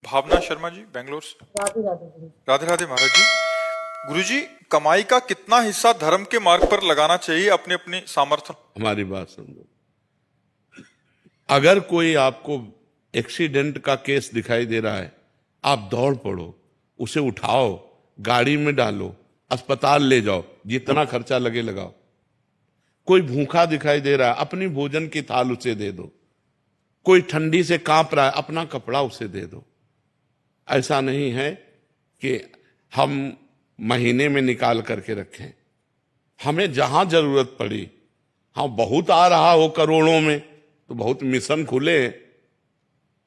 भावना शर्मा जी बेंगलोर से। राधे राधे गुरु। राधे राधे महाराज जी। गुरुजी, कमाई का कितना हिस्सा धर्म के मार्ग पर लगाना चाहिए अपने अपने सामर्थ्य? हमारी बात समझो। अगर कोई आपको एक्सीडेंट का केस दिखाई दे रहा है, आप दौड़ पड़ो, उसे उठाओ, गाड़ी में डालो, अस्पताल ले जाओ, जितना खर्चा लगे लगाओ। कोई भूखा दिखाई दे रहा है, अपनी भोजन की थाल उसे दे दो। कोई ठंडी से कांप रहा है, अपना कपड़ा उसे दे दो। ऐसा नहीं है कि हम महीने में निकाल करके रखें। हमें जहां जरूरत पड़ी, हाँ बहुत आ रहा हो करोड़ों में तो बहुत मिशन खुले हैं।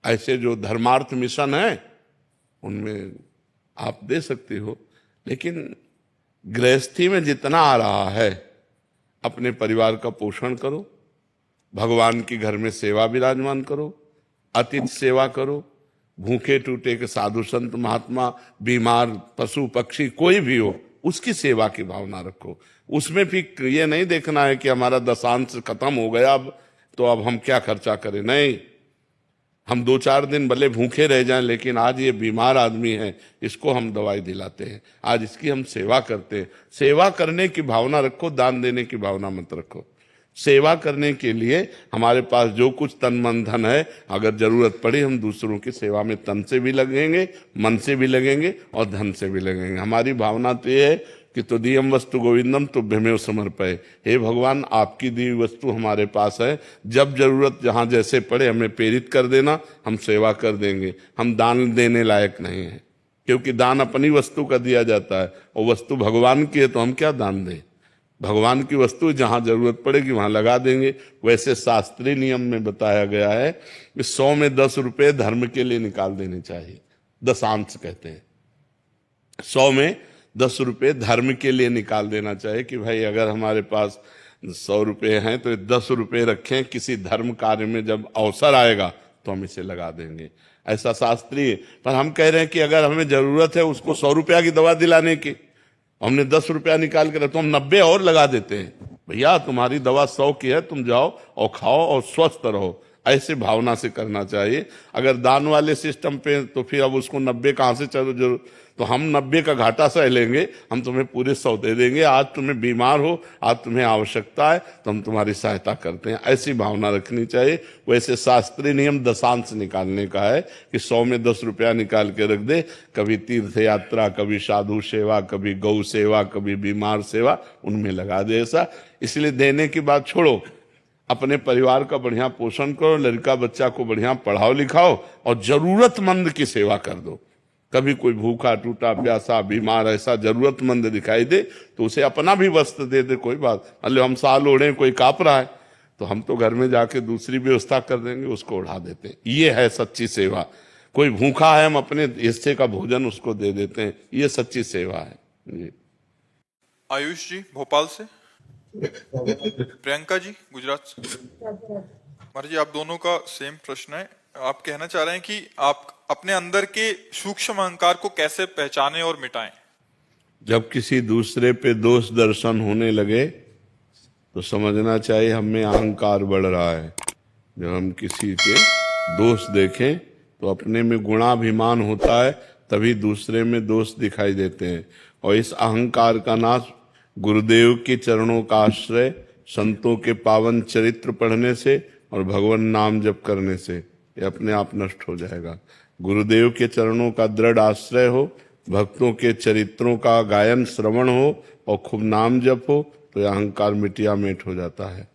ऐसे जो धर्मार्थ मिशन है उनमें आप दे सकते हो, लेकिन गृहस्थी में जितना आ रहा है अपने परिवार का पोषण करो, भगवान की घर में सेवा विराजमान करो, अतिथि सेवा करो, भूखे टूटे के साधु संत महात्मा, बीमार पशु पक्षी कोई भी हो उसकी सेवा की भावना रखो। उसमें भी ये नहीं देखना है कि हमारा दशांश खत्म हो गया अब तो अब हम क्या खर्चा करें। नहीं, हम 2-4 दिन भले भूखे रह जाएं, लेकिन आज ये बीमार आदमी है, इसको हम दवाई दिलाते हैं, आज इसकी हम सेवा करते हैं। सेवा करने की भावना रखो, दान देने की भावना मत रखो। सेवा करने के लिए हमारे पास जो कुछ तन मन धन है, अगर जरूरत पड़ी हम दूसरों की सेवा में तन से भी लगेंगे, मन से भी लगेंगे और धन से भी लगेंगे। हमारी भावना तो ये है कि तुदीयम वस्तु गोविंदम तुभ्यमेव समर्पये। हे भगवान, आपकी दी हुई वस्तु हमारे पास है, जब जरूरत जहां जैसे पड़े हमें प्रेरित कर देना, हम सेवा कर देंगे। हम दान देने लायक नहीं है, क्योंकि दान अपनी वस्तु का दिया जाता है और वस्तु भगवान की है, तो हम क्या दान दें। भगवान की वस्तु जहां जरूरत पड़ेगी वहां लगा देंगे। वैसे शास्त्रीय नियम में बताया गया है कि 100 में 10 रुपए धर्म के लिए निकाल देने चाहिए। दशांश कहते हैं। 100 में 10 रुपए धर्म के लिए निकाल देना चाहिए कि भाई अगर हमारे पास 100 रुपए हैं तो 10 रुपए रखें, किसी धर्म कार्य में जब अवसर आएगा तो हम इसे लगा देंगे। ऐसा शास्त्रीय। पर हम कह रहे हैं कि अगर हमें जरूरत है उसको 100 रुपया की दवा दिलाने की, हमने 10 रुपया निकाल कर तो हम 90 और लगा देते हैं। भैया तुम्हारी दवा 100 की है, तुम जाओ और खाओ और स्वस्थ रहो। ऐसे भावना से करना चाहिए। अगर दान वाले सिस्टम पे तो फिर अब उसको 90 कहां से चलो जरूर, तो हम 90 का घाटा सह लेंगे, हम तुम्हें पूरे 100 दे देंगे। आज तुम्हें बीमार हो, आज तुम्हें आवश्यकता है तो हम तुम्हारी सहायता करते हैं। ऐसी भावना रखनी चाहिए। वैसे शास्त्रीय नियम दशांश निकालने का है कि 100 में 10 रुपया निकाल के रख दे। कभी तीर्थ यात्रा, कभी साधु सेवा, कभी गौ सेवा, कभी बीमार सेवा, उनमें लगा दे ऐसा। इसलिए देने की बात छोड़ो, अपने परिवार का बढ़िया पोषण करो, लड़का बच्चा को बढ़िया पढ़ाओ लिखाओ और जरूरतमंद की सेवा कर दो। कभी कोई भूखा टूटा प्यासा बीमार ऐसा जरूरतमंद दिखाई दे तो उसे अपना भी वस्त्र दे दे, कोई बात। अल्ले हम साल ओढ़े, कोई काँप रहा है तो हम तो घर में जाके दूसरी व्यवस्था कर देंगे, उसको उड़ा देते हैं। ये है सच्ची सेवा। कोई भूखा है, हम अपने हिस्से का भोजन उसको दे देते हैं, ये सच्ची सेवा है जी। आयुष जी भोपाल से। प्रियंका जी गुजरात से। राधे राधे। महाराज जी, आप दोनों का सेम प्रश्न है। आप कहना चाह रहे हैं कि आप अपने अंदर के सूक्ष्म अहंकार को कैसे पहचानें और मिटाएं? जब किसी दूसरे पे दोष दर्शन होने लगे तो समझना चाहिए हम में अहंकार बढ़ रहा है। जब हम किसी के दोष देखें तो अपने में गुणाभिमान होता है, तभी दूसरे में दोष दिखाई देते हैं। और इस अहंकार का नाश गुरुदेव के चरणों का आश्रय, संतों के पावन चरित्र पढ़ने से और भगवान नाम जप करने से ये अपने आप नष्ट हो जाएगा। गुरुदेव के चरणों का दृढ़ आश्रय हो, भक्तों के चरित्रों का गायन श्रवण हो और खूब नाम जप हो तो यह अहंकार मिटिया मेट हो जाता है।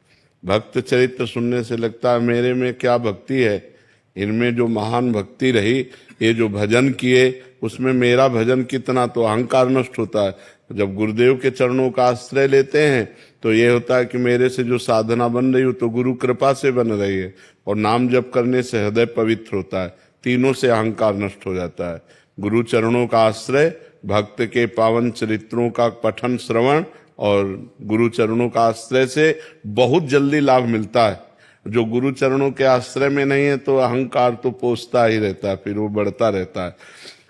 भक्त चरित्र सुनने से लगता है मेरे में क्या भक्ति है, इनमें जो महान भक्ति रही, ये जो भजन किए उसमें मेरा भजन कितना, तो अहंकार नष्ट होता है। जब गुरुदेव के चरणों का आश्रय लेते हैं तो ये होता है कि मेरे से जो साधना बन रही हो तो गुरु कृपा से बन रही है, और नाम जप करने से हृदय पवित्र होता है। तीनों से अहंकार नष्ट हो जाता है। गुरु चरणों का आश्रय, भक्त के पावन चरित्रों का पठन श्रवण और गुरु चरणों का आश्रय से बहुत जल्दी लाभ मिलता है। जो गुरु चरणों के आश्रय में नहीं है तो अहंकार तो पोसता ही रहता है, फिर वो बढ़ता रहता है।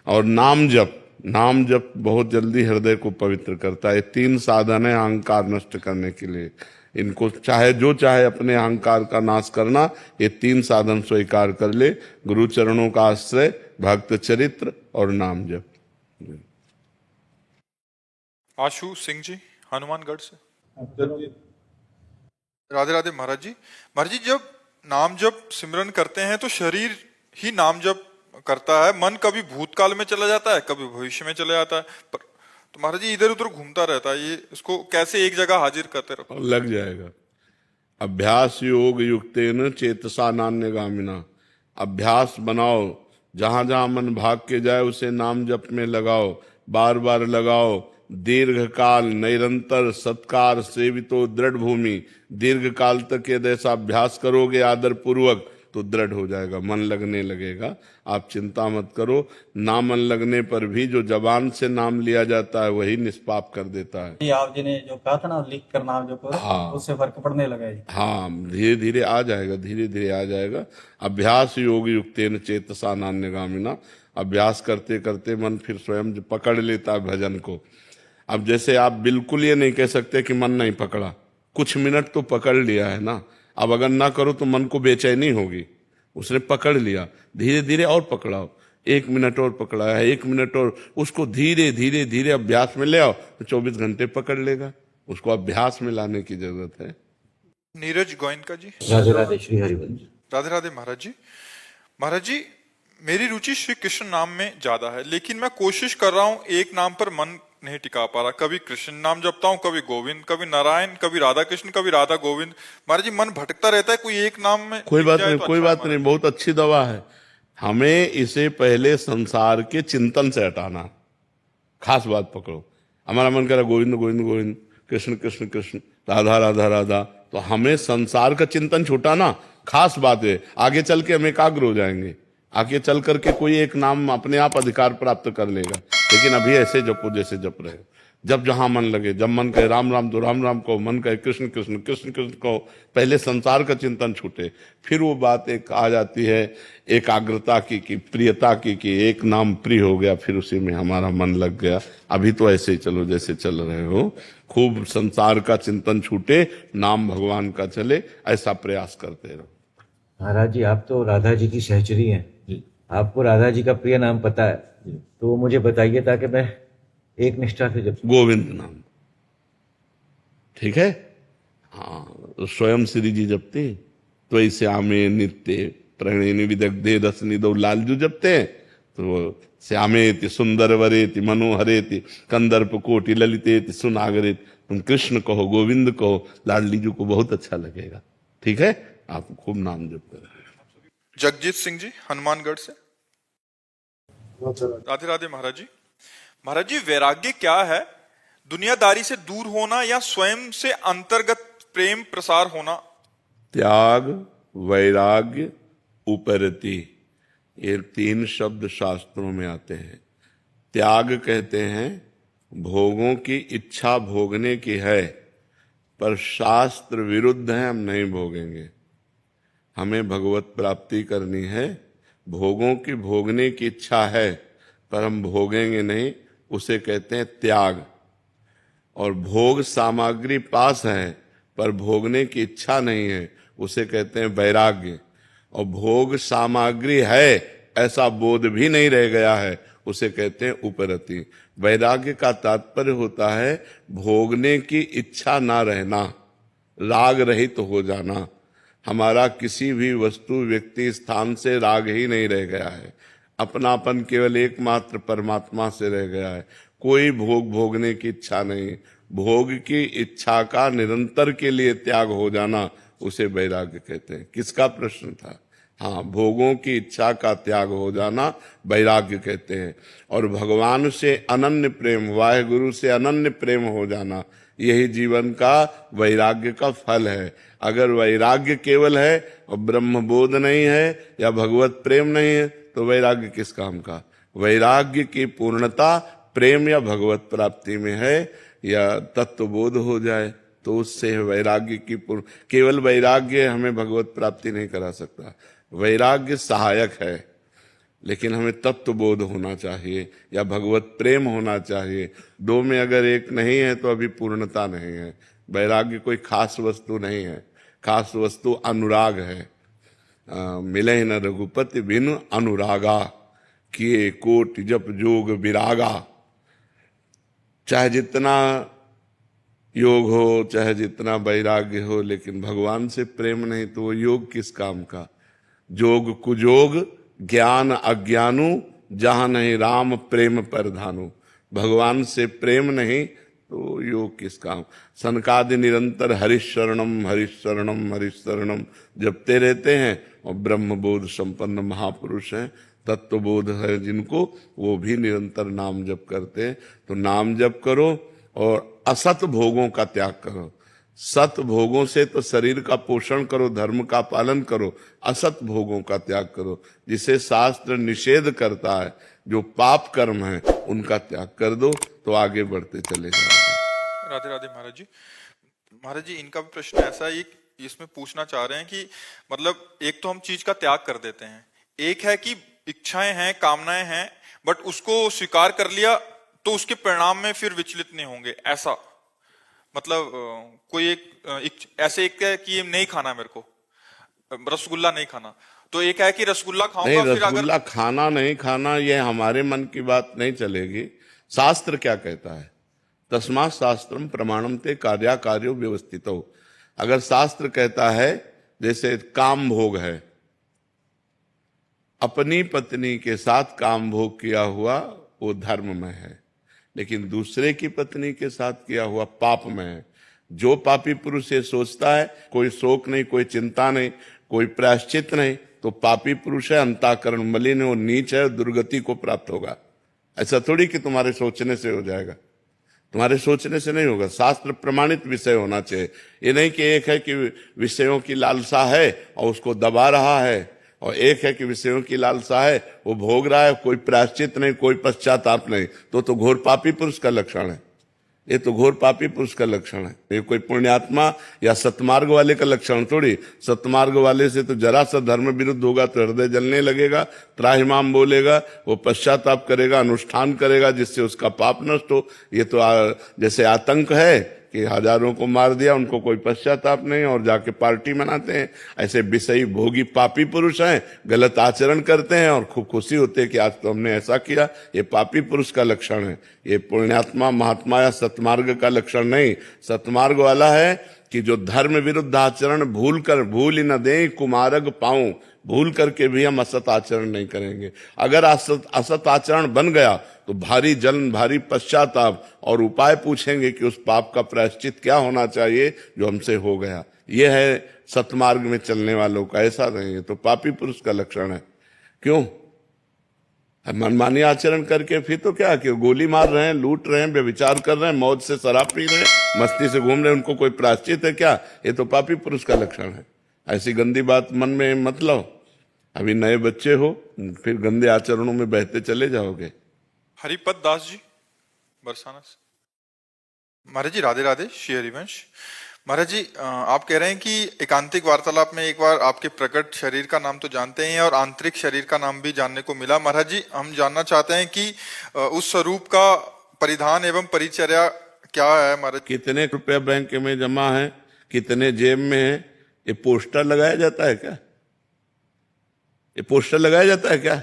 और नाम जप बहुत जल्दी हृदय को पवित्र करता है। 3 साधन है अहंकार नष्ट करने के लिए। इनको चाहे जो चाहे अपने अहंकार का नाश करना, ये 3 साधन स्वीकार कर ले। गुरु चरणों का आश्रय, भक्त चरित्र और नाम जप। आशु सिंह जी हनुमानगढ़ से। राधे राधे महाराज जी। महाराज जी, जब नाम जप सिमरन करते हैं तो शरीर ही नाम जप करता है, मन कभी भूतकाल में चला जाता है, कभी भविष्य में चला जाता है, पर तो महाराज जी इधर उधर घूमता रहता है, ये इसको कैसे एक जगह हाजिर करते रहो? लग जाएगा। अभ्यास योग युक्तेन चेतसा नान्यगामिना। अभ्यास बनाओ, जहां जहां मन भाग के जाए उसे नाम जप में लगाओ, बार बार लगाओ। दीर्घ काल निरंतर सत्कार सेवितो दृढ़ भूमि। दीर्घ काल तक यदि ऐसा अभ्यास करोगे आदर पूर्वक तो दृढ़ हो जाएगा, मन लगने लगेगा। आप चिंता मत करो, ना मन लगने पर भी जो जबान से नाम लिया जाता है वही निष्पाप कर देता है। ये आप जी ने जो कहा था ना लिख कर नाम जो करो, हाँ। उससे फर्क पड़ने लगा है। हाँ, धीरे धीरे आ जाएगा, धीरे धीरे आ जाएगा। अभ्यास योग युक्तेन चेतसा नान्यगामिना। अभ्यास करते करते मन फिर स्वयं पकड़ लेता है भजन को। अब जैसे आप बिल्कुल ये नहीं कह सकते कि मन नहीं पकड़ा, कुछ मिनट तो पकड़ लिया है ना। अब अगर ना करो तो मन को बेचैनी होगी। उसने पकड़ लिया, धीरे धीरे और पकड़ाओ, 1 मिनट और पकड़ा है, 1 मिनट और, उसको धीरे धीरे धीरे अभ्यास में ले आओ तो 24 घंटे पकड़ लेगा। उसको अभ्यास में लाने की जरूरत है। नीरज गोयनका जी। राधे राधे श्री हरिवंश। राधे राधे महाराज जी। महाराज जी, मेरी रुचि श्री कृष्ण नाम में ज्यादा है, लेकिन मैं कोशिश कर रहा हूँ एक नाम पर मन नहीं टिका पा रहा। कभी कृष्ण नाम जपता हूँ, कभी गोविंद, कभी नारायण, कभी राधा कृष्ण, कभी राधा गोविंद। महाराज जी, मन भटकता रहता है, कोई एक नाम में कोई टिक बात जाए नहीं, तो कोई अच्छा है बात नहीं, बहुत अच्छी दवा है। हमें इसे पहले संसार के चिंतन से हटाना। खास बात पकड़ो, हमारा मन कह रहा गोविंद गोविंद गोविंद, कृष्ण कृष्ण कृष्ण, राधा राधा राधा, तो हमें संसार का चिंतन छुटाना खास बात है। आगे चल के हम एकाग्र हो जाएंगे, आगे चल करके कोई एक नाम अपने आप अधिकार प्राप्त कर लेगा। लेकिन अभी ऐसे जपो जैसे जप रहे हो। जब जहां मन लगे, जब मन कहे राम राम तो राम राम कहो, मन कहे कृष्ण कृष्ण कृष्ण कृष्ण कहो। पहले संसार का चिंतन छूटे, फिर वो बात एक आ जाती है एकाग्रता की प्रियता की एक नाम प्रिय हो गया, फिर उसी में हमारा मन लग गया। अभी तो ऐसे ही चलो जैसे चल रहे हो, खूब संसार का चिंतन छूटे, नाम भगवान का चले, ऐसा प्रयास करते रहो। महाराज जी, आप तो राधा जी की सहचरी हैं, आपको राधा जी का प्रिय नाम पता है, तो मुझे बताइए ताकि मैं एक निष्ठा से जप। गोविंद नाम, ठीक है। हाँ, स्वयं श्री जी जपते तो ऐसे आमे नित्य प्रणयनि विदग्धे रसनि दो लालजू जपते हैं तो श्यामेति सुंदर वरेति मनोहरेति कंदर्प कोटि ललितेति सुनागरेति। तुम कृष्ण कहो, गोविंद कहो, लाडली जी को बहुत अच्छा लगेगा। ठीक है, आप खूब नाम जप करें। जगजीत सिंह जी हनुमानगढ़ से। राधे राधे महाराज जी। महाराज जी, वैराग्य क्या है? दुनियादारी से दूर होना या स्वयं से अंतर्गत प्रेम प्रसार होना? त्याग, वैराग्य, उपरति, ये 3 शब्द शास्त्रों में आते हैं। त्याग कहते हैं भोगों की इच्छा भोगने की है, पर शास्त्र विरुद्ध है, हम नहीं भोगेंगे। हमें भगवत प्राप्ति करनी है, भोगों की भोगने की इच्छा है पर हम भोगेंगे नहीं, उसे कहते हैं त्याग। और भोग सामग्री पास है पर भोगने की इच्छा नहीं है, उसे कहते हैं वैराग्य। और भोग सामग्री है ऐसा बोध भी नहीं रह गया है, उसे कहते हैं उपरति। वैराग्य का तात्पर्य होता है भोगने की इच्छा ना रहना, राग रहित हो जाना। हमारा किसी भी वस्तु व्यक्ति स्थान से राग ही नहीं रह गया है, अपनापन केवल एकमात्र परमात्मा से रह गया है। कोई भोग भोगने की इच्छा नहीं, भोग की इच्छा का निरंतर के लिए त्याग हो जाना, उसे वैराग्य कहते हैं। किसका प्रश्न था? हाँ, भोगों की इच्छा का त्याग हो जाना वैराग्य कहते हैं। और भगवान से अनन्य प्रेम, वाहेगुरु से अनन्य प्रेम हो जाना, यही जीवन का वैराग्य का फल है। अगर वैराग्य केवल है और ब्रह्मबोध नहीं है या भगवत प्रेम नहीं है तो वैराग्य किस काम का? वैराग्य की पूर्णता प्रेम या भगवत प्राप्ति में है, या तत्वबोध हो जाए तो उससे वैराग्य की केवल वैराग्य हमें भगवत प्राप्ति नहीं करा सकता। वैराग्य सहायक है, लेकिन हमें तत्वबोध होना चाहिए या भगवत प्रेम होना चाहिए। 2 में अगर एक नहीं है तो अभी पूर्णता नहीं है। वैराग्य कोई खास वस्तु नहीं है, खास वस्तु अनुराग है। मिले न रघुपति बिनु अनुरागा, किए कोटि जप जोग विरागा। चाहे जितना योग हो, चाहे जितना वैराग्य हो, लेकिन भगवान से प्रेम नहीं तो वो योग किस काम का। जोग कुजोग ज्ञान अज्ञानु, जहां नहीं राम प्रेम परधानु। भगवान से प्रेम नहीं तो योग किस काम। सनकादि निरंतर हरिशरणम हरिशरणम हरिशरणम जपते रहते हैं और ब्रह्मबोध संपन्न महापुरुष हैं, तत्वबोध है जिनको, वो भी निरंतर नाम जप करते हैं। तो नाम जप करो और असत भोगों का त्याग करो। सत भोगों से तो शरीर का पोषण करो, धर्म का पालन करो, असत भोगों का त्याग करो। जिसे शास्त्र निषेध करता है, जो पाप कर्म है उनका त्याग कर दो, तो आगे बढ़ते चले जाओगे। राधे राधे महाराज जी। महाराज जी, इनका भी प्रश्न ऐसा ही इसमें पूछना चाह रहे हैं कि मतलब एक तो हम चीज का त्याग कर देते हैं, एक है कि इच्छाएं हैं, कामनाएं हैं, बट उसको स्वीकार कर लिया तो उसके परिणाम में फिर विचलित नहीं होंगे, ऐसा मतलब कोई एक ऐसे एक है कि नहीं खाना मेरे को, रसगुल्ला नहीं खाना, तो एक है कि रसगुल्ला खाऊंगा नहीं, फिर अगर रसगुल्ला खाना नहीं खाना ये हमारे मन की बात नहीं चलेगी। शास्त्र क्या कहता है, तस्मात् शास्त्रम प्रमाणम ते कार्या कार्यो व्यवस्थितो। अगर शास्त्र कहता है, जैसे काम भोग है, अपनी पत्नी के साथ काम भोग किया हुआ वो धर्म में है, लेकिन दूसरे की पत्नी के साथ किया हुआ पाप में है। जो पापी पुरुष ये सोचता है कोई शोक नहीं, कोई चिंता नहीं, कोई प्रायश्चित नहीं, तो पापी पुरुष है, अंतःकरण मलिन है, वो नीच है, दुर्गति को प्राप्त होगा। ऐसा थोड़ी कि तुम्हारे सोचने से हो जाएगा, तुम्हारे सोचने से नहीं होगा। शास्त्र प्रमाणित विषय होना चाहिए। ये नहीं कि एक है कि विषयों की लालसा है और उसको दबा रहा है, और एक है कि विषयों की लालसा है वो भोग रहा है, कोई प्रायश्चित नहीं, कोई पश्चाताप नहीं, तो घोर पापी पुरुष का लक्षण है। ये तो घोर पापी पुरुष का लक्षण है, ये कोई पुण्यात्मा या सतमार्ग वाले का लक्षण थोड़ी। सतमार्ग वाले से तो जरा सा धर्म विरुद्ध होगा तो हृदय जलने लगेगा, त्राहिमाम बोलेगा, वो पश्चाताप करेगा, अनुष्ठान करेगा जिससे उसका पाप नष्ट हो। ये तो जैसे आतंक है कि हजारों को मार दिया, उनको कोई पश्चाताप नहीं और जाके पार्टी मनाते हैं। ऐसे विषयी भोगी पापी पुरुष हैं, गलत आचरण करते हैं और खूब खुशी होते हैं कि आज तो हमने ऐसा किया। ये पापी पुरुष का लक्षण है, ये पुण्यात्मा महात्मा या सतमार्ग का लक्षण नहीं। सतमार्ग वाला है कि जो धर्म विरुद्ध आचरण भूल न दे कुमारग पाऊं, भूल करके भी हम असत आचरण नहीं करेंगे। अगर असत आचरण बन गया तो भारी जलन, भारी पश्चाताप और उपाय पूछेंगे कि उस पाप का प्रायश्चित क्या होना चाहिए जो हमसे हो गया। यह है सतमार्ग में चलने वालों का, ऐसा नहीं है तो पापी पुरुष का लक्षण है। क्यों मनमानी आचरण करके फिर तो क्या कि गोली मार रहे हैं, लूट रहे हैं, व्यभिचार कर रहे हैं, मौज से शराब पी रहे हैं, मस्ती से घूम रहे हैं, उनको कोई प्रायश्चित है क्या? ये तो पापी पुरुष का लक्षण है। ऐसी गंदी बात मन में मत लो। अभी नए बच्चे हो, फिर गंदे आचरणों में बहते चले जाओगे। हरिपद दास जी बरसाना से। महाराज जी राधे राधे, श्री हरिवंश। महाराज जी, आप कह रहे हैं कि एकांतिक वार्तालाप में एक बार आपके प्रकट शरीर का नाम तो जानते हैं और आंतरिक शरीर का नाम भी जानने को मिला। महाराज जी, हम जानना चाहते हैं कि उस स्वरूप का परिधान एवं परिचर्या क्या है महाराज? कितने रुपया बैंक में जमा है, कितने जेब में है, ये पोस्टर लगाया जाता है क्या? ये पोस्टर लगाया जाता है क्या?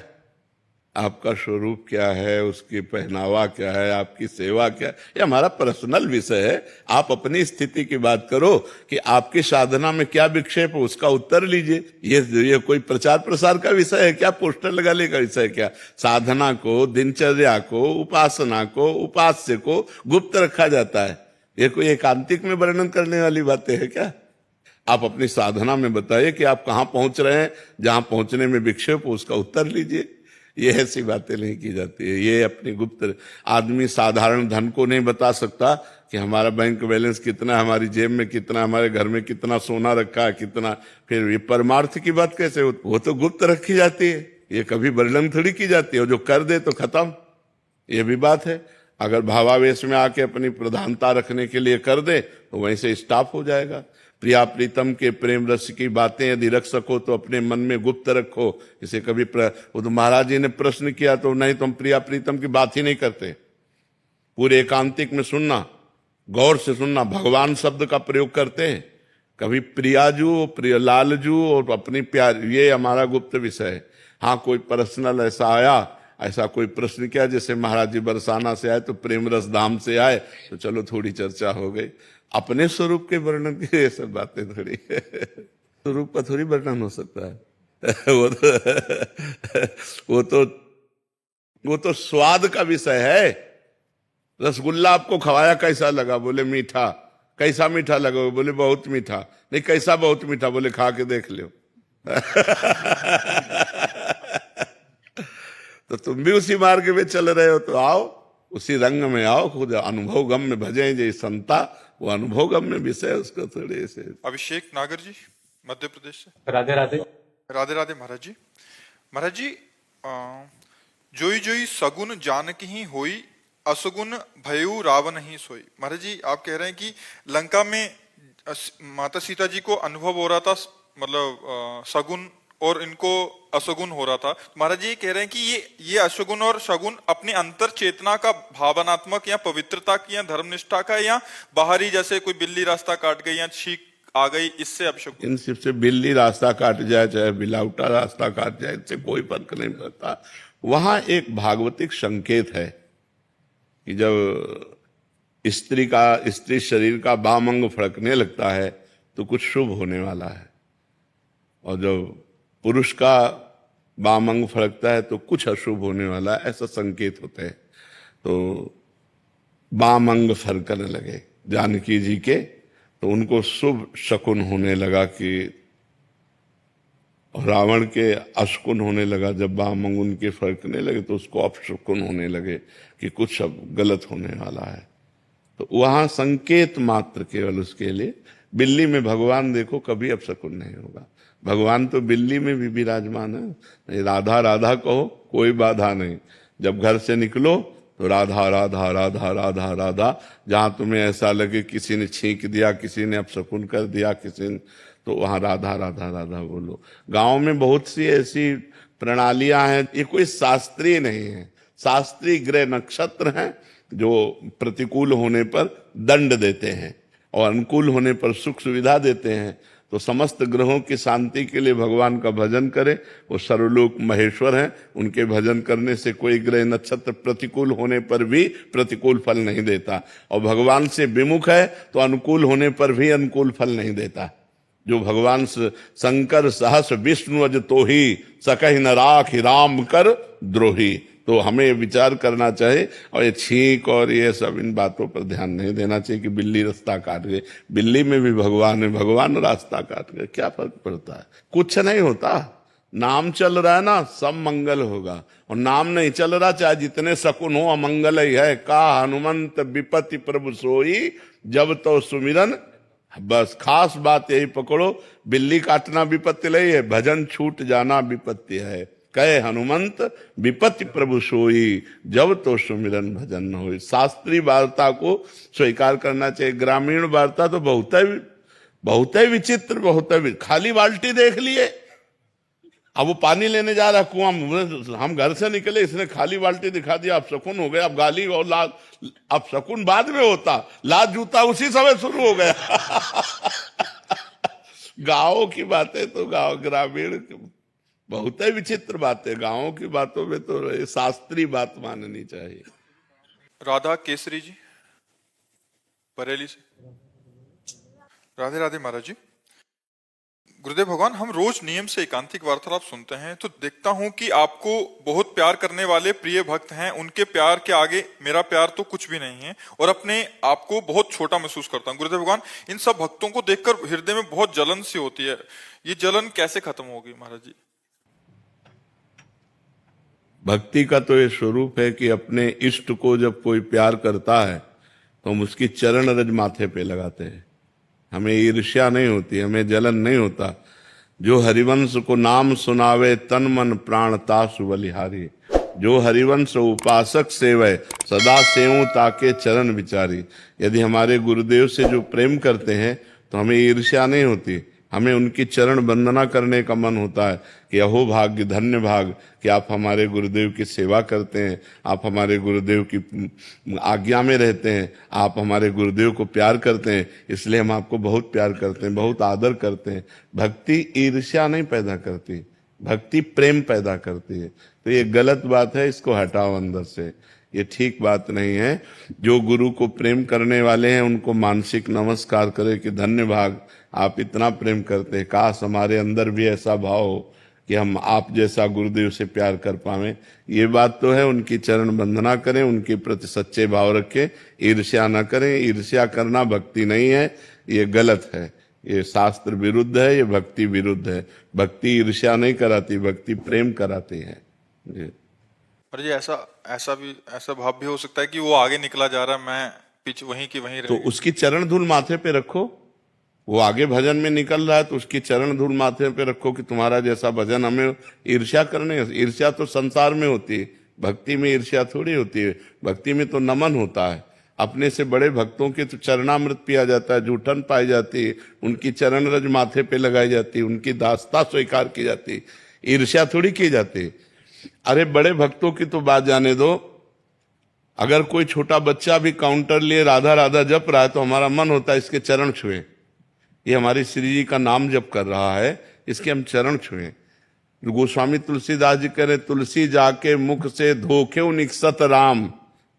आपका स्वरूप क्या है, उसकी पहनावा क्या है, आपकी सेवा क्या है, ये हमारा पर्सनल विषय है। आप अपनी स्थिति की बात करो कि आपकी साधना में क्या विक्षेप हो, उसका उत्तर लीजिए। ये कोई प्रचार प्रसार का विषय है क्या? पोस्टर लगाने का विषय क्या? साधना को, दिनचर्या को, उपासना को, उपास्य को गुप्त रखा जाता है। ये कोई एकांतिक में वर्णन करने वाली बातें है क्या? आप अपनी साधना में बताइए कि आप कहाँ पहुंच रहे हैं, जहां पहुंचने में विक्षेप हो उसका उत्तर लीजिए। ये ऐसी बातें नहीं की जाती है। ये अपनी गुप्त, आदमी साधारण धन को नहीं बता सकता कि हमारा बैंक बैलेंस कितना, हमारी जेब में कितना, हमारे घर में कितना सोना रखा है, कितना। फिर ये परमार्थ की बात कैसे हो? वो तो गुप्त रखी जाती है, ये कभी वर्णन थोड़ी की जाती है। जो कर दे तो खत्म, ये भी बात है। अगर भावावेश में आके अपनी प्रधानता रखने के लिए कर दे तो वहीं से स्टॉप हो जाएगा। प्रिया प्रीतम के प्रेम रस की बातें यदि रख सको तो अपने मन में गुप्त रखो। इसे कभी वो तो महाराज जी ने प्रश्न किया तो नहीं, तुम प्रिया प्रीतम की बात ही नहीं करते। पूरे एकांतिक में सुनना गौर से सुनना, भगवान शब्द का प्रयोग करते हैं, कभी प्रियाजू, प्रियलालजू और अपनी प्यार, ये हमारा गुप्त विषय है। हाँ, कोई पर्सनल ऐसा आया, ऐसा कोई प्रश्न किया, जैसे महाराज जी बरसाना से आए तो प्रेम रस धाम से आए, तो चलो थोड़ी चर्चा हो गई। अपने स्वरूप के वर्णन की ये सब बातें थोड़ी स्वरूप का थोड़ी वर्णन हो सकता है वो तो स्वाद का विषय है। रसगुल्ला आपको खवाया, कैसा लगा? बोले मीठा। कैसा मीठा लगा? बोले बहुत मीठा। नहीं, कैसा बहुत मीठा? बोले खा के देख लो। तो तुम भी उसी मार्ग में चल रहे हो, तो आओ उसी रंग में आओ, खुद अनुभव गम में भजे जय संता, वो अनुभव गम में विषय उसको थोड़े से। अभिषेक नागर जी, मध्य प्रदेश से। राधे राधे। राधे राधे महाराज जी। महाराज जी, जोई जोई सगुन जानकी ही होई, असगुन भयु रावण ही सोई। महाराज जी, आप कह रहे हैं कि लंका में माता सीता जी को अनुभव हो रहा था, मतलब सगुन, और इनको असगुन हो रहा था। महाराज जी कह रहे हैं कि ये असगुन और सगुन अपनी अंतर चेतना का, भावनात्मक या पवित्रता की या धर्मनिष्ठा का, या बाहरी, जैसे कोई बिल्ली रास्ता काट गई या छींक आ गई, इससे अपशगुन। इन सबसे बिल्ली रास्ता काट जाए चाहे बिलाउटा रास्ता काट जाए, इससे कोई फर्क नहीं पड़ता। वहां एक भागवतिक संकेत है कि जब स्त्री शरीर का बाम अंग फड़कने लगता है तो कुछ शुभ होने वाला है, और जब पुरुष का बाम अंग फड़कता है तो कुछ अशुभ होने वाला है, ऐसा संकेत होते हैं। तो बाम अंग फड़कने लगे जानकी जी के, तो उनको शुभ शकुन होने लगा कि, और रावण के अशकुन होने लगा। जब बाम अंग उनके फड़कने लगे तो उसको अपशकुन होने लगे कि कुछ अब गलत होने वाला है। तो वहां संकेत मात्र केवल उसके लिए। बिल्ली में भगवान देखो कभी अपशकुन नहीं होगा, भगवान तो बिल्ली में भी विराजमान है। राधा राधा कहो, कोई बाधा नहीं। जब घर से निकलो तो राधा राधा राधा राधा राधा, जहां तुम्हें ऐसा लगे किसी ने छींक दिया, किसी ने अपशकुन कर दिया, किसी ने, तो वहां राधा राधा राधा बोलो। गांव में बहुत सी ऐसी प्रणालियां हैं, ये कोई शास्त्रीय नहीं है। शास्त्रीय ग्रह नक्षत्र हैं जो प्रतिकूल होने पर दंड देते हैं और अनुकूल होने पर सुख सुविधा देते हैं। तो समस्त ग्रहों की शांति के लिए भगवान का भजन करें, वो सर्वलोक महेश्वर हैं, उनके भजन करने से कोई ग्रह नक्षत्र प्रतिकूल होने पर भी प्रतिकूल फल नहीं देता, और भगवान से विमुख है तो अनुकूल होने पर भी अनुकूल फल नहीं देता। जो भगवान शंकर सहस विष्णु अज तो ही, सकहि न राखि राम कर द्रोही। तो हमें विचार करना चाहिए, और ये छींक और ये सब इन बातों पर ध्यान नहीं देना चाहिए कि बिल्ली रास्ता काट गई। बिल्ली में भी भगवान है, भगवान रास्ता काट गए, क्या फर्क पड़ता है? कुछ नहीं होता। नाम चल रहा है ना, सब मंगल होगा, और नाम नहीं चल रहा चाहे जितने शकुन हो, अमंगल ही है। का हनुमंत विपत्ति प्रभु सोई, जब तो सुमिरन। बस खास बात यही पकड़ो, बिल्ली काटना विपत्ति नहीं है, भजन छूट जाना विपत्ति है। कहे हनुमंत विपत्ति प्रभु सोई, जब तो सुमिरन भजन न होई। शास्त्रीय वार्ता को स्वीकार करना चाहिए। ग्रामीण वार्ता तो बहुत ही विचित्र, बहुत ही। खाली बाल्टी देख लिए, अब वो पानी लेने जा रहा कुआं में, हम घर से निकले, इसने खाली बाल्टी दिखा दिया, अब शकुन हो गया। अब गाली और लाज, अब शकुन बाद में होता, लाज जूता उसी समय शुरू हो गया। गाँव की बातें तो ग्रामीण बहुत ही विचित्र बातें। गाँव की बातों में तो शास्त्रीय बात माननी चाहिए। राधा केसरी जी, बरेली से। राधे राधे महाराज जी। गुरुदेव भगवान, हम रोज नियम से एकांतिक वार्तालाप सुनते हैं, तो देखता हूं कि आपको बहुत प्यार करने वाले प्रिय भक्त हैं, उनके प्यार के आगे मेरा प्यार तो कुछ भी नहीं है, और अपने आप को बहुत छोटा महसूस करता हूं। गुरुदेव भगवान, इन सब भक्तों को देखकर हृदय में बहुत जलन सी होती है, ये जलन कैसे खत्म होगी महाराज जी? भक्ति का तो ये स्वरूप है कि अपने इष्ट को जब कोई प्यार करता है तो हम उसकी चरण रज माथे पे लगाते हैं। हमें ईर्ष्या नहीं होती, हमें जलन नहीं होता। जो हरिवंश को नाम सुनावे, तन मन प्राण तासु बलिहारी। जो हरिवंश उपासक सेवै, सदा सेवूं ताके चरण विचारी। यदि हमारे गुरुदेव से जो प्रेम करते हैं तो हमें ईर्ष्या नहीं होती, हमें उनकी चरण वंदना करने का मन होता है कि अहो भाग्य, धन्य भाग कि आप हमारे गुरुदेव की सेवा करते हैं, आप हमारे गुरुदेव की आज्ञा में रहते हैं, आप हमारे गुरुदेव को प्यार करते हैं, इसलिए हम आपको बहुत प्यार करते हैं, बहुत आदर करते हैं। भक्ति ईर्ष्या नहीं पैदा करती, भक्ति प्रेम पैदा करती है। तो ये गलत बात है, इसको हटाओ अंदर से, ये ठीक बात नहीं है। जो गुरु को प्रेम करने वाले हैं उनको मानसिक नमस्कार करे कि धन्य भाग, आप इतना प्रेम करते हैं, काश हमारे अंदर भी ऐसा भाव हो कि हम आप जैसा गुरुदेव से प्यार कर पावें। ये बात तो है, उनकी चरण वंदना करें, उनके प्रति सच्चे भाव रखें, ईर्ष्या न करें। ईर्ष्या करना भक्ति नहीं है, ये गलत है, ये शास्त्र विरुद्ध है, ये भक्ति विरुद्ध है। भक्ति ईर्ष्या नहीं कराती, भक्ति प्रेम कराती है जी। पर ये ऐसा भाव भी हो सकता है कि वो आगे निकला जा रहा है, मैं पीछे वहीं की वहीं तो उसकी चरण धूल माथे पे रखो। वो आगे भजन में निकल रहा है तो उसकी चरण धूल माथे पे रखो कि तुम्हारा जैसा भजन हमें। ईर्ष्या करने, ईर्ष्या तो संसार में होती है, भक्ति में ईर्ष्या थोड़ी होती है। भक्ति में तो नमन होता है, अपने से बड़े भक्तों के तो चरणामृत पिया जाता है, जूठन पाई जाती है, उनकी चरण रज माथे पे लगाई जाती है, उनकी दास्ता स्वीकार की जाती है, ईर्ष्या थोड़ी की जाती है। अरे बड़े भक्तों की तो बात जाने दो, अगर कोई छोटा बच्चा भी काउंटर लिए राधा राधा जप रहा है तो हमारा मन होता है इसके चरण छुए, ये हमारी श्री जी का नाम जप कर रहा है, इसके हम चरण छुए। गोस्वामी तुलसीदास जी कह रहे, तुलसी जाके मुख से धोखे निकसत राम,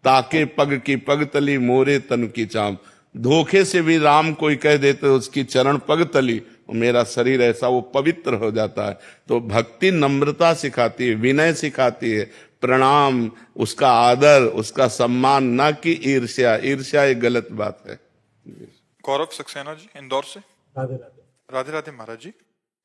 ताके पग की पग तली मोरे तन की चाम। धोखे से भी राम कोई कह देते उसकी चरण पग तली, मेरा शरीर ऐसा वो पवित्र हो जाता है। तो भक्ति नम्रता सिखाती है, विनय सिखाती है, प्रणाम, उसका आदर, उसका सम्मान, ना कि ईर्ष्या। ईर्ष्या एक गलत बात है। गौरव सक्सेना जी इंदौर से। राधे राधे। राधे राधे महाराज जी।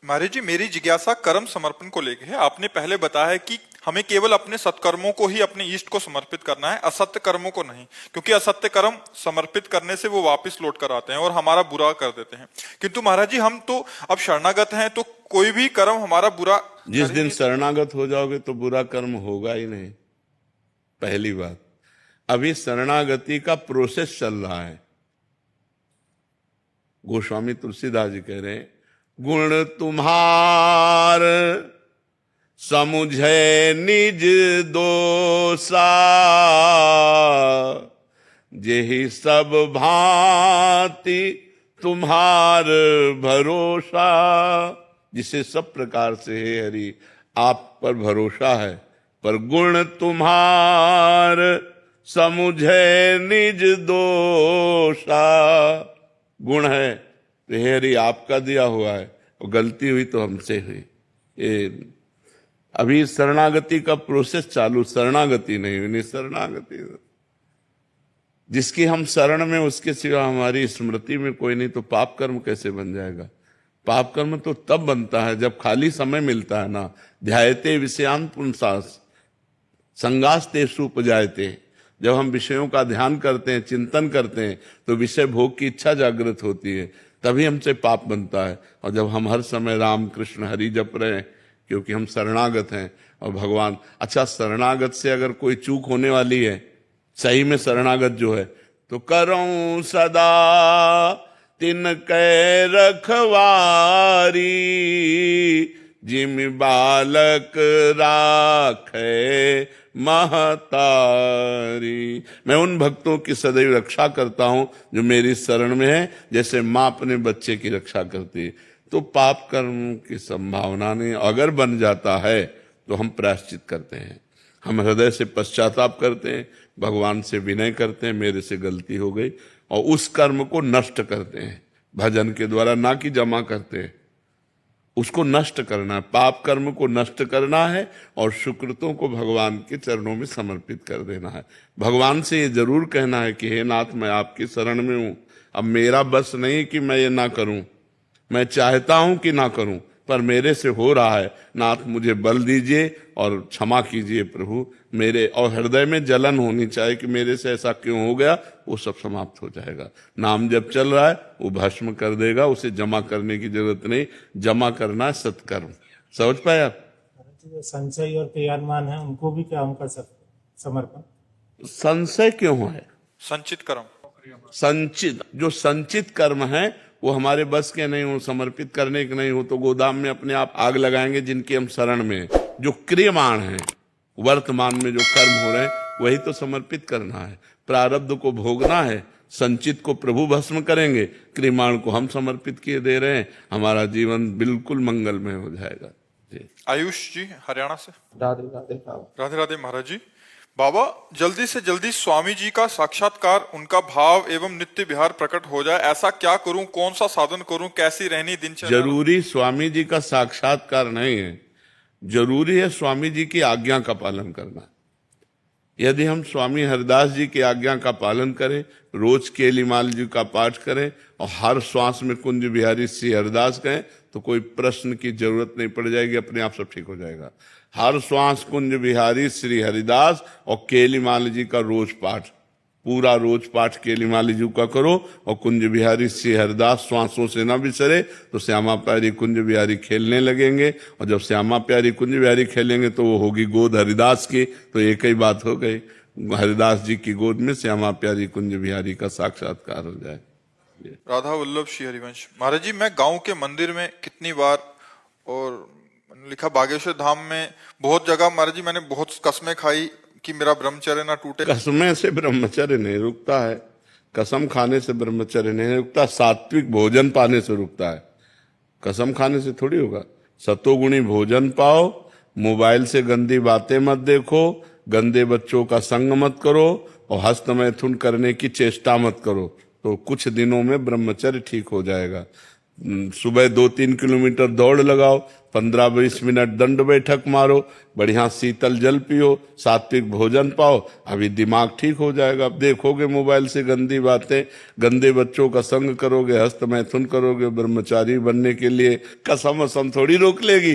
महाराज जी, मेरी जिज्ञासा कर्म समर्पण को लेकर है। आपने पहले बताया है कि हमें केवल अपने सत्कर्मों को ही अपने इष्ट को समर्पित करना है, असत्य कर्मों को नहीं, क्योंकि असत्य कर्म समर्पित करने से वो वापस लौट कर आते हैं और हमारा बुरा कर देते हैं। किंतु महाराज जी, हम तो अब शरणागत हैं, तो कोई भी कर्म हमारा बुरा, जिस दिन शरणागत हो जाओगे तो बुरा कर्म होगा ही नहीं, पहली बात। अभी शरणागति का प्रोसेस चल रहा है। गोस्वामी तुलसीदास जी कह रहे हैं, गुण तुम्हार समुझे निज दोषा, जेहि सब भांति तुम्हार भरोसा। जिसे सब प्रकार से है हरि आप पर भरोसा है, पर गुण तुम्हार समुझे निज दोषा। गुण है तो हे हरि आपका दिया हुआ है, और गलती हुई तो हमसे हुई। ये अभी शरणागति का प्रोसेस चालू, शरणागति नहीं हुई, शरणागति जिसकी हम शरण में, उसके सिवा हमारी स्मृति में कोई नहीं, तो पाप कर्म कैसे बन जाएगा? पाप कर्म तो तब बनता है जब खाली समय मिलता है ना। ध्यायते विषयान पुंसास संगास तेषु उपजायते। जब हम विषयों का ध्यान करते हैं, चिंतन करते हैं, तो विषय भोग की इच्छा जागृत होती है, तभी हमसे पाप बनता है। और जब हम हर समय राम कृष्ण हरि जप रहे हैं, क्योंकि हम शरणागत हैं और भगवान। अच्छा, शरणागत से अगर कोई चूक होने वाली है, सही में शरणागत जो है, तो करऊं सदा तिनकै रखवारी, जिम बालक राखे महतारी। मैं उन भक्तों की सदैव रक्षा करता हूं जो मेरी शरण में है, जैसे माँ अपने बच्चे की रक्षा करती है। तो पाप कर्म की संभावना नहीं, अगर बन जाता है तो हम प्रायश्चित करते हैं, हम हृदय से पश्चाताप करते हैं, भगवान से विनय करते हैं, मेरे से गलती हो गई, और उस कर्म को नष्ट करते हैं भजन के द्वारा, ना कि जमा करते हैं। उसको नष्ट करना है, पाप कर्म को नष्ट करना है, और सुकृतों को भगवान के चरणों में समर्पित कर देना है। भगवान से ये जरूर कहना है कि हे नाथ, मैं आपकी शरण में हूं, अब मेरा बस नहीं कि मैं ये ना करूं, मैं चाहता हूं कि ना करूं, पर मेरे से हो रहा है, नाथ मुझे बल दीजिए और क्षमा कीजिए प्रभु मेरे। और हृदय में जलन होनी चाहिए कि मेरे से ऐसा क्यों हो गया, वो सब समाप्त हो जाएगा। नाम जब चल रहा है वो भस्म कर देगा, उसे जमा करने की जरूरत नहीं, जमा करना है सत्कर्म। समझ पाए आप? जो संशय और क्रियान्मान है उनको भी क्या हम कर सकते समर्पण? संशय क्यों है? संचित कर्म, संचित, जो संचित कर्म है वो हमारे बस के नहीं हो, समर्पित करने के नहीं हो, तो गोदाम में अपने आप आग लगाएंगे जिनकी हम शरण में हैं। जो क्रियमाण है, वर्तमान में जो कर्म हो रहे हैं, वही तो समर्पित करना है। प्रारब्ध को भोगना है, संचित को प्रभु भस्म करेंगे, क्रियमाण को हम समर्पित किए दे रहे हैं। हमारा जीवन बिल्कुल मंगलमय हो जाएगा जी। आयुष जी हरियाणा से। राधे राधे साहब। राधे राधे महाराज जी। बाबा, जल्दी से जल्दी स्वामी जी का साक्षात्कार, उनका भाव एवं नित्य विहार प्रकट हो जाए, ऐसा क्या करूं, कौन सा साधन करूं, कैसी रहनी दिनचर्या? जरूरी स्वामी जी का साक्षात्कार नहीं है, जरूरी है स्वामी जी की आज्ञा का पालन करना। यदि हम स्वामी हरिदास जी की आज्ञा का पालन करें, रोज केलीमाल जी का पाठ करें और हर श्वास में कुंज बिहारी श्री हरिदास कहें, तो कोई प्रश्न की जरूरत नहीं पड़ जाएगी, अपने आप सब ठीक हो जाएगा। हर श्वास कुंज बिहारी श्री हरिदास और केलीमाल जी का रोज पाठ, पूरा रोज पाठ केलीमाल जी का करो और कुंज बिहारी श्री हरिदास श्वासों से ना बिसरे, तो श्यामा प्यारी कुंज बिहारी खेलने लगेंगे। और जब श्यामा प्यारी कुंज बिहारी खेलेंगे तो वो होगी गोद हरिदास की, तो एक ही बात हो गई, हरिदास जी की गोद में श्यामा प्यारी कुंज बिहारी का साक्षात्कार हो जाए। राधा वल्लभ श्री हरिवंश। महाराज जी, मैं गांव के मंदिर में कितनी बार, और लिखा बागेश्वर धाम में बहुत जगह, महाराज जी मैंने बहुत कसमें खाई कि मेरा ब्रह्मचर्य ना टूटे। कसमें से ब्रह्मचर्य नहीं रुकता है, कसम खाने से ब्रह्मचर्य नहीं रुकता, सात्विक भोजन पाने से रुकता है। कसम खाने से थोड़ी होगा। सतोगुणी भोजन पाओ, मोबाइल से गंदी बातें मत देखो, गंदे बच्चों का संग मत करो और हस्त मैथुन करने की चेष्टा मत करो, तो कुछ दिनों में ब्रह्मचर्य ठीक हो जाएगा। सुबह 2-3 किलोमीटर दौड़ लगाओ, 15-20 मिनट दंड बैठक मारो, बढ़िया शीतल जल पियो, सात्विक भोजन पाओ, अभी दिमाग ठीक हो जाएगा। अब देखोगे मोबाइल से गंदी बातें, गंदे बच्चों का संग करोगे, हस्त मैथुन करोगे, ब्रह्मचारी बनने के लिए कसम वसम थोड़ी रोक लेगी,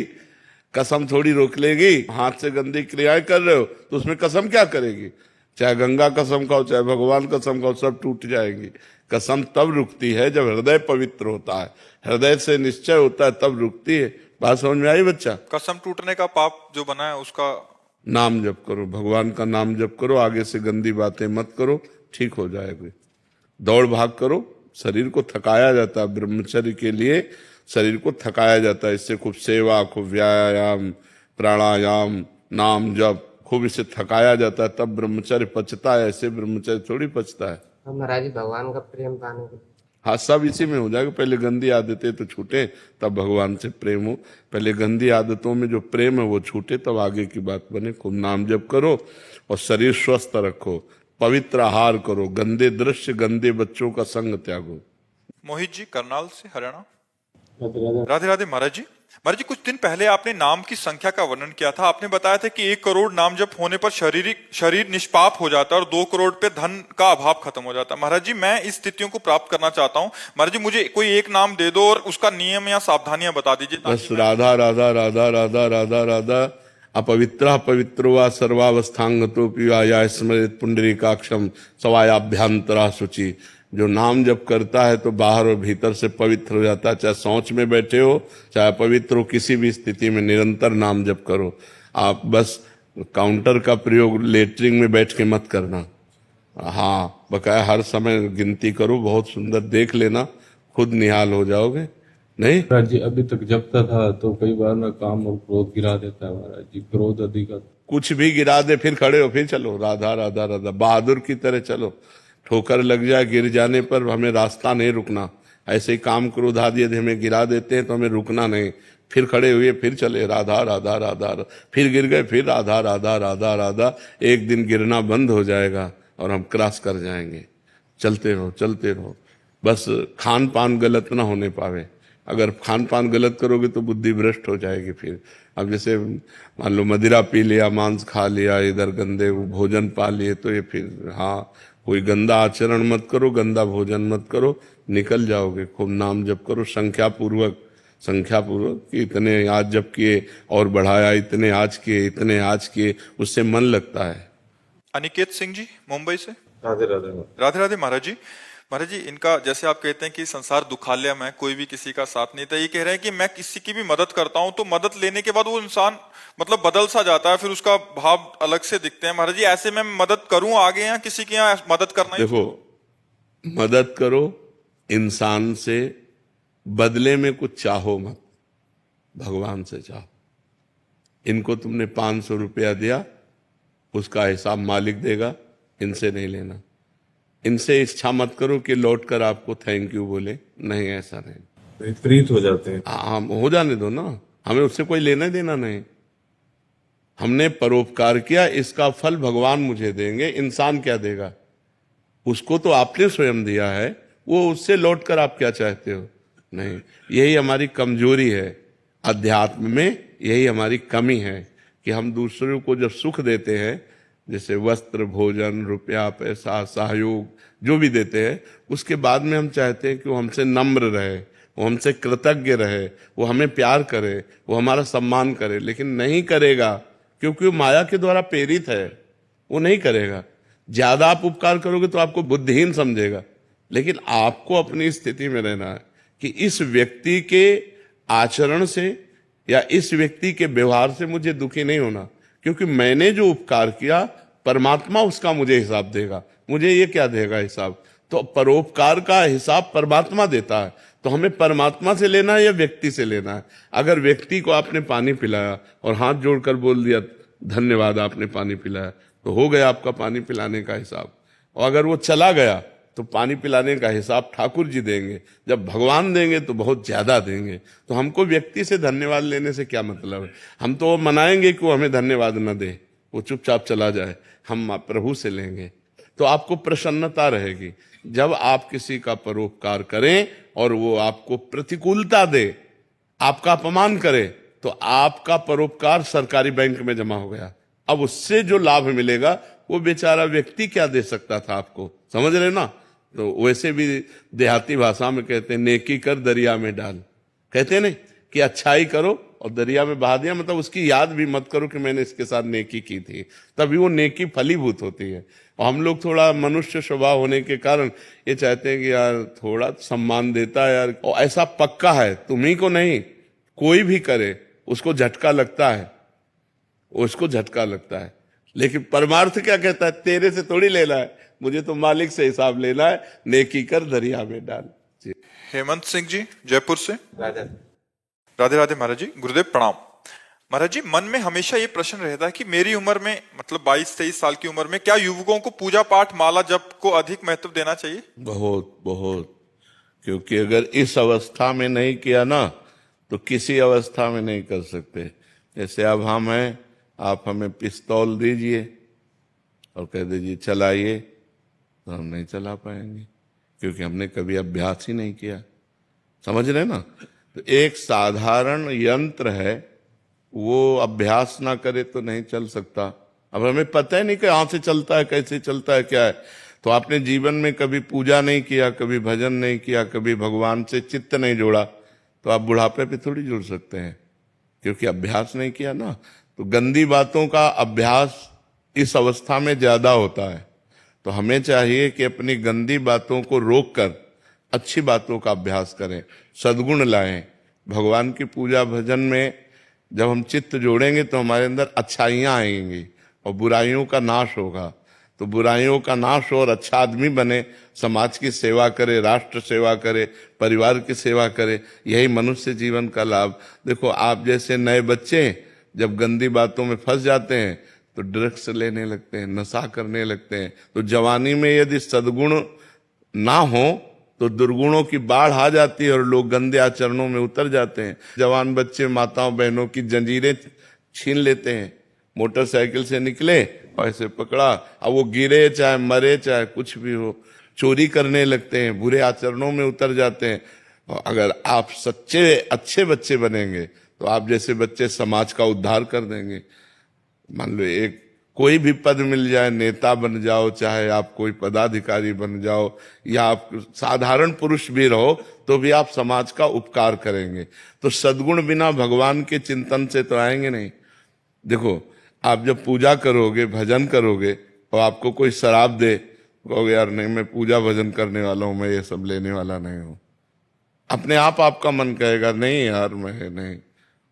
कसम थोड़ी रोक लेगी। हाथ से गंदी क्रियाएं कर रहे हो तो उसमें कसम क्या करेगी? चाहे गंगा कसम खाओ, चाहे भगवान कसम खाओ, सब टूट जाएगी। कसम तब रुकती है जब हृदय पवित्र होता है, हृदय से निश्चय होता है, तब रुकती है। बात समझ में आई बच्चा? कसम टूटने का पाप जो बना है उसका नाम जप करो, भगवान का नाम जप करो, आगे से गंदी बातें मत करो, ठीक हो जाएगी। दौड़ भाग करो, शरीर को थकाया जाता है, ब्रह्मचर्य के लिए शरीर को थकाया जाता है। इससे खूब सेवा, खूब व्यायाम, प्राणायाम, नाम जप, खूब इसे थकाया जाता है, तब ब्रह्मचर्य पचता है। ऐसे ब्रह्मचर्य थोड़ी पचता है। महाराज जी, भगवान का प्रेम पाने को हाँ, सब इसी में हो जाएगा। पहले गंदी आदतें तो छूटे, तब भगवान से प्रेम हो। पहले गंदी आदतों में जो प्रेम है वो छूटे, तब आगे की बात बने। खूब नाम जप करो और शरीर स्वस्थ रखो, पवित्र आहार करो, गंदे दृश्य, गंदे बच्चों का संग त्यागो। मोहित जी करनाल से हरियाणा। राधे राधे महाराज जी। महाराज जी, कुछ दिन पहले आपने नाम की संख्या का वर्णन किया था। आपने बताया था कि 1 करोड़ नाम जप होने पर शरीर निष्पाप हो जाता है और 2 करोड़ पे धन का अभाव खत्म हो जाता है। महाराज जी, मैं इस स्थितियों को प्राप्त करना चाहता हूँ। महाराज जी, मुझे कोई एक नाम दे दो और उसका नियम या सावधानियां बता दीजिए। बस राधा राधा राधा राधा राधा राधा। अपवित्र पवित्रो वा सर्वावस्थांगतो पिया स्मृत पुंडरीकाक्षम सवायाभ्यंतरा शुचि। जो नाम जप करता है तो बाहर और भीतर से पवित्र हो जाता है। चाहे शौच में बैठे हो, चाहे पवित्र हो, किसी भी स्थिति में निरंतर नाम जप करो। आप बस काउंटर का प्रयोग लेटरिंग में बैठ के मत करना। हाँ, बकाया हर समय गिनती करो, बहुत सुंदर देख लेना, खुद निहाल हो जाओगे। नहीं महाराज जी, अभी तक जपता था तो कई बार ना काम और क्रोध गिरा देता है महाराज जी, क्रोध अधिक। कुछ भी गिरा दे, फिर खड़े हो, फिर चलो, राधा राधा राधा, बहादुर की तरह चलो। ठोकर लग जाए, गिर जाने पर हमें रास्ता नहीं रुकना। ऐसे ही काम क्रोध आदि यदि हमें गिरा देते हैं तो हमें रुकना नहीं, फिर खड़े हुए, फिर चले, राधा राधा राधा राधा, फिर गिर गए, फिर राधा राधा राधा राधा। एक दिन गिरना बंद हो जाएगा और हम क्रॉस कर जाएंगे। चलते रहो, चलते रहो, बस खान पान गलत ना होने पावे। अगर खान पान गलत करोगे तो बुद्धि भ्रष्ट हो जाएगी। फिर अब जैसे मान लो मदिरा पी लिया, मांस खा लिया, इधर गंदे भोजन पा लिए, तो ये फिर हाँ, कोई गंदा आचरण मत करो, गंदा भोजन मत करो, निकल जाओगे। खूब नाम जप करो, संख्या पूर्वक कि इतने आज जप किए और बढ़ाया, इतने आज किए, इतने आज किए, उससे मन लगता है। अनिकेत सिंह जी मुंबई से। राधे राधे। राधे राधे महाराज जी। महाराज जी, इनका जैसे आप कहते हैं कि संसार दुखालय में कोई भी किसी का साथ नहीं था, ये कह रहे हैं कि मैं किसी की भी मदद करता हूं तो मदद लेने के बाद वो इंसान मतलब बदल सा जाता है, फिर उसका भाव अलग से दिखते हैं। महाराज जी, ऐसे में मदद करूं आगे या किसी की यहाँ मदद करना? देखो, मदद करो इंसान से बदले में कुछ चाहो मत, भगवान से चाहो। इनको तुमने 500 रुपया दिया, उसका हिसाब मालिक देगा, इनसे नहीं लेना। इनसे इच्छा मत करो कि लौट कर आपको थैंक यू बोले, नहीं, ऐसा नहीं। विपरीत हो जाते हैं। हाँ, हो जाने दो ना, हमें उससे कोई लेना देना नहीं। हमने परोपकार किया, इसका फल भगवान मुझे देंगे, इंसान क्या देगा? उसको तो आपने स्वयं दिया है, वो उससे लौट कर आप क्या चाहते हो? नहीं, यही हमारी कमजोरी है अध्यात्म में, यही हमारी कमी है कि हम दूसरों को जब सुख देते हैं, जैसे वस्त्र, भोजन, रुपया, पैसा, सहयोग जो भी देते हैं, उसके बाद में हम चाहते हैं कि वो हमसे नम्र रहे, वो हमसे कृतज्ञ रहे, वो हमें प्यार करे, वो हमारा सम्मान करे। लेकिन नहीं करेगा, क्योंकि वो माया के द्वारा प्रेरित है, वो नहीं करेगा। ज्यादा आप उपकार करोगे तो आपको बुद्धिहीन समझेगा, लेकिन आपको अपनी स्थिति में रहना है कि इस व्यक्ति के आचरण से या इस व्यक्ति के व्यवहार से मुझे दुखी नहीं होना, क्योंकि मैंने जो उपकार किया, परमात्मा उसका मुझे हिसाब देगा। मुझे ये क्या देगा हिसाब? तो परोपकार का हिसाब परमात्मा देता है, तो हमें परमात्मा से लेना है या व्यक्ति से लेना है? अगर व्यक्ति को आपने पानी पिलाया और हाथ जोड़कर बोल दिया धन्यवाद आपने पानी पिलाया, तो हो गया आपका पानी पिलाने का हिसाब। और अगर वो चला गया तो पानी पिलाने का हिसाब ठाकुर जी देंगे, जब भगवान देंगे तो बहुत ज्यादा देंगे। तो हमको व्यक्ति से धन्यवाद लेने से क्या मतलब है? हम तो मनाएंगे कि वो हमें धन्यवाद न दे, वो चुपचाप चला जाए, हम प्रभु से लेंगे, तो आपको प्रसन्नता रहेगी। जब आप किसी का परोपकार करें और वो आपको प्रतिकूलता दे, आपका अपमान करे, तो आपका परोपकार सरकारी बैंक में जमा हो गया। अब उससे जो लाभ मिलेगा वो बेचारा व्यक्ति क्या दे सकता था आपको? समझ रहे ना? तो वैसे भी देहाती भाषा में कहते हैं नेकी कर दरिया में डाल, कहते नहीं कि अच्छाई करो और दरिया में बहा दिया, मतलब उसकी याद भी मत करो कि मैंने इसके साथ नेकी की थी, तभी वो नेकी फलीभूत होती है। और हम लोग थोड़ा मनुष्य स्वभाव होने के कारण ये चाहते हैं कि यार थोड़ा सम्मान देता है यार, और ऐसा पक्का है तुम्ही को नहीं, कोई भी करे उसको झटका लगता है, उसको झटका लगता है। लेकिन परमार्थ क्या कहता है? तेरे से थोड़ी लेना है, मुझे तो मालिक से हिसाब लेना है, नेकी कर दरिया में डाल। हेमंत सिंह जी जयपुर से। राधा राधे राधे महाराज जी, गुरुदेव प्रणाम। महाराज जी, मन में हमेशा ये प्रश्न रहता है कि मेरी उम्र में, मतलब 22-23 साल की उम्र में, क्या युवकों को पूजा पाठ, माला जप को अधिक महत्व देना चाहिए? बहुत बहुत, क्योंकि अगर इस अवस्था में नहीं किया ना तो किसी अवस्था में नहीं कर सकते। जैसे अब हम हैं, आप हमें पिस्तौल दीजिए और कह दीजिए चलाइए, तो हम नहीं चला पाएंगे, क्योंकि हमने कभी अभ्यास ही नहीं किया। समझ रहे ना? तो एक साधारण यंत्र है, वो अभ्यास ना करे तो नहीं चल सकता। अब हमें पता ही नहीं कि कहाँ से चलता है, कैसे चलता है, क्या है। तो आपने जीवन में कभी पूजा नहीं किया, कभी भजन नहीं किया, कभी भगवान से चित्त नहीं जोड़ा, तो आप बुढ़ापे पे थोड़ी जुड़ सकते हैं, क्योंकि अभ्यास नहीं किया ना। तो गंदी बातों का अभ्यास इस अवस्था में ज्यादा होता है। तो हमें चाहिए कि अपनी गंदी बातों को रोककर अच्छी बातों का अभ्यास करें, सद्गुण लाएं। भगवान की पूजा भजन में जब हम चित्त जोड़ेंगे तो हमारे अंदर अच्छाइयाँ आएंगी और बुराइयों का नाश होगा। तो बुराइयों का नाश हो और अच्छा आदमी बने, समाज की सेवा करे, राष्ट्र सेवा करे, परिवार की सेवा करे, यही मनुष्य जीवन का लाभ। देखो, आप जैसे नए बच्चे जब गंदी बातों में फंस जाते हैं तो ड्रग्स लेने लगते हैं, नशा करने लगते हैं। तो जवानी में यदि सद्गुण ना हो तो दुर्गुणों की बाढ़ आ जाती है और लोग गंदे आचरणों में उतर जाते हैं। जवान बच्चे माताओं बहनों की जंजीरें छीन लेते हैं, मोटरसाइकिल से निकले और ऐसे पकड़ा, अब वो गिरे चाहे मरे चाहे कुछ भी हो, चोरी करने लगते हैं, बुरे आचरणों में उतर जाते हैं। और अगर आप सच्चे अच्छे बच्चे बनेंगे तो आप जैसे बच्चे समाज का उद्धार कर देंगे। मान लो एक कोई भी पद मिल जाए, नेता बन जाओ, चाहे आप कोई पदाधिकारी बन जाओ, या आप साधारण पुरुष भी रहो, तो भी आप समाज का उपकार करेंगे। तो सद्गुण बिना भगवान के चिंतन से तो आएंगे नहीं। देखो, आप जब पूजा करोगे, भजन करोगे और आपको कोई शराब दे, कहोगे यार नहीं, मैं पूजा भजन करने वाला हूं, मैं ये सब लेने वाला नहीं हूं। अपने आप आपका मन कहेगा नहीं यार मैं नहीं।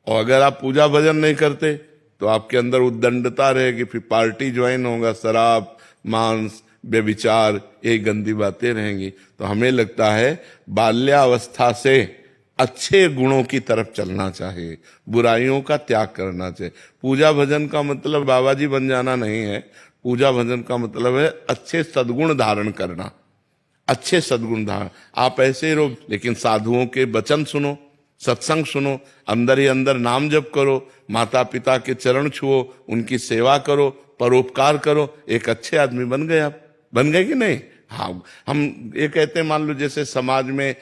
और अगर आप पूजा भजन नहीं करते तो आपके अंदर उद्दंडता रहेगी, फिर पार्टी ज्वाइन होगा, शराब, मांस, व्यभिचार, ये गंदी बातें रहेंगी। तो हमें लगता है बाल्यावस्था से अच्छे गुणों की तरफ चलना चाहिए, बुराइयों का त्याग करना चाहिए। पूजा भजन का मतलब बाबा जी बन जाना नहीं है। पूजा भजन का मतलब है अच्छे सद्गुण धारण करना, अच्छे सद्गुण धारण। आप ऐसे ही रहो, लेकिन साधुओं के वचन सुनो, सत्संग सुनो, अंदर ही अंदर नाम जप करो, माता पिता के चरण छुओ, उनकी सेवा करो, परोपकार करो, एक अच्छे आदमी बन गए आप। बन गए कि नहीं? हाँ, हम ये कहते हैं, मान लो जैसे समाज में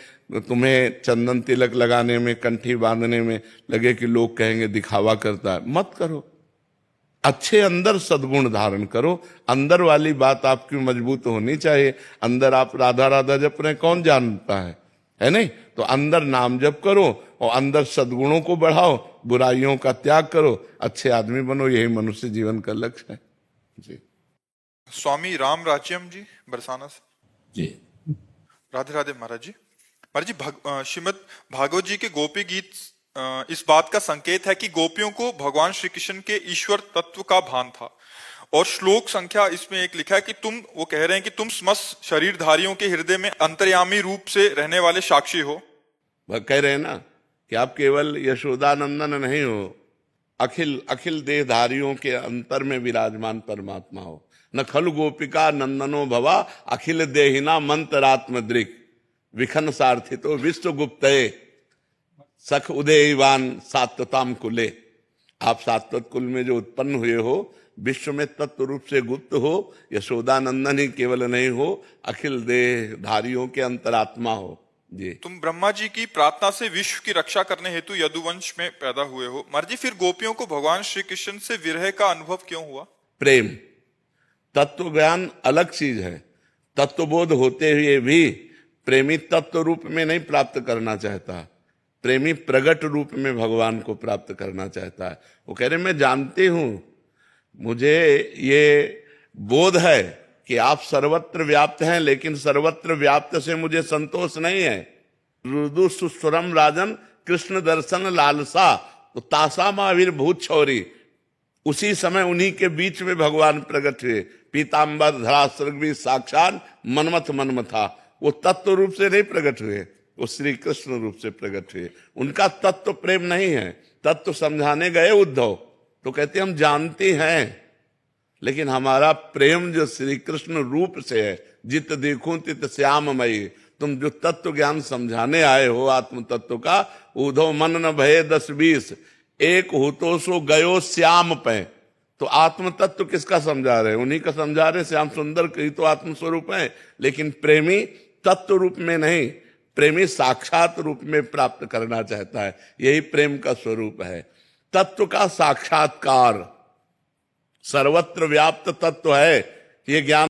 तुम्हें चंदन तिलक लगाने में, कंठी बांधने में लगे कि लोग कहेंगे दिखावा करता है, मत करो। अच्छे अंदर सद्गुण धारण करो। अंदर वाली बात आपकी मजबूत होनी चाहिए। अंदर आप राधा राधा जप रहे, कौन जानता है नहीं? तो अंदर नाम जप करो और अंदर सद्गुणों को बढ़ाओ, बुराइयों का त्याग करो, अच्छे आदमी बनो। यही मनुष्य जीवन का लक्ष्य है जी। स्वामी राम राज्यम जी बरसाना से। जी राधे राधे महाराज जी। महाराज जी, श्रीमद भागवत जी के गोपी गीत इस बात का संकेत है कि गोपियों को भगवान श्री कृष्ण के ईश्वर तत्व का भान था। और श्लोक संख्या इसमें एक लिखा है कि वो कह रहे हैं कि तुम समस्त शरीरधारियों के हृदय में अंतर्यामी रूप से रहने वाले साक्षी हो। वह कह रहे हैं ना कि आप केवल यशोदानंदन नहीं हो, अखिल अखिल देहधारियों के अंतर में विराजमान परमात्मा हो। न खलु गोपिका नंदनो भवा अखिल देहिना मंत्रात्म दृक् विखन सार्थितो विश्व गुप्तये सख उदयवान सात्वताम कुले। आप सात्वत कुल में जो उत्पन्न हुए हो, विश्व में तत्व रूप से गुप्त हो, यशोदानंदन ही केवल नहीं हो, अखिल देहधारियों के अंतरात्मा हो जी। तुम ब्रह्मा जी की प्रार्थना से विश्व की रक्षा करने हेतु यदुवंश में पैदा हुए हो। महाराज जी, फिर गोपियों को भगवान श्री कृष्ण से विरह का अनुभव क्यों हुआ? प्रेम। तत्व ज्ञान अलग चीज है। तत्वबोध होते हुए भी प्रेमी तत्व रूप में नहीं प्राप्त करना चाहता। प्रेमी प्रगट रूप में भगवान को प्राप्त करना चाहता है। वो कह रहे मैं जानती हूं, मुझे ये बोध है कि आप सर्वत्र व्याप्त हैं, लेकिन सर्वत्र व्याप्त से मुझे संतोष नहीं है। रुदु सुस्वरम राजन कृष्ण दर्शन लालसा, तो तासा महावीरभूत छौरी। उसी समय उन्हीं के बीच में भगवान प्रकट हुए। पीताम्बर धरा स्वर्गवी साक्षात मनमथ मनमथा। वो तत्व रूप से नहीं प्रकट हुए, वो श्री कृष्ण रूप से प्रकट हुए। उनका तत्व प्रेम नहीं है। तत्व समझाने गए उद्धव, तो कहते हम जानते हैं, लेकिन हमारा प्रेम जो श्री कृष्ण रूप से है, जित देखूं तित श्याममयी। तुम जो तत्व ज्ञान समझाने आए हो आत्म तत्व का, उद्धव मन न भये 10-20 एक हो तो सो गयो श्याम पे। तो आत्म तत्व किसका समझा रहे? उन्हीं का समझा रहे। श्याम सुंदर की तो आत्म स्वरूप है, लेकिन प्रेमी तत्व रूप में नहीं, प्रेमी साक्षात रूप में प्राप्त करना चाहता है। यही प्रेम का स्वरूप है। तत्व का साक्षात्कार सर्वत्र व्याप्त तत्व है। ये ज्ञान